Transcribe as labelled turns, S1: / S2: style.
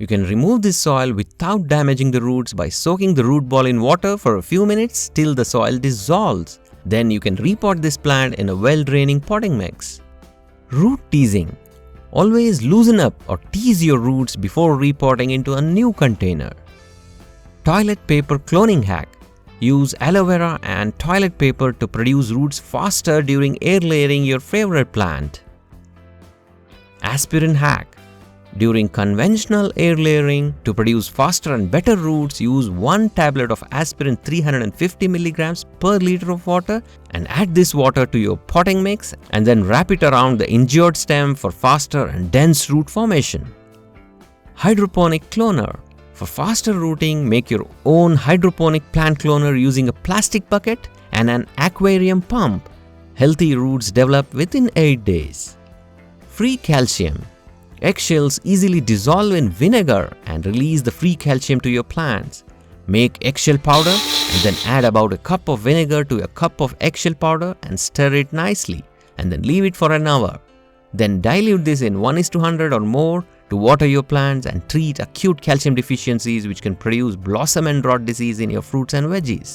S1: You can remove this soil without damaging the roots by soaking the root ball in water for a few minutes till the soil dissolves. Then you can repot this plant in a well-draining potting mix. Root teasing. Always loosen up or tease your roots before repotting into a new container. Toilet paper cloning hack. Use aloe vera and toilet paper to produce roots faster during air layering your favorite plant. Aspirin hack. During conventional air layering, to produce faster and better roots, use 1 tablet of aspirin 350 mg per liter of water and add this water to your potting mix and then wrap it around the injured stem for faster and dense root formation. Hydroponic cloner. For faster rooting, make your own hydroponic plant cloner using a plastic bucket and an aquarium pump. Healthy roots develop within 8 days. Free calcium. Eggshells easily dissolve in vinegar and release the free calcium to your plants. Make eggshell powder and then add about a cup of vinegar to a cup of eggshell powder and stir it nicely and then leave it for an hour. Then dilute this in 1:100 or more to water your plants and treat acute calcium deficiencies which can produce blossom and rot disease in your fruits and veggies.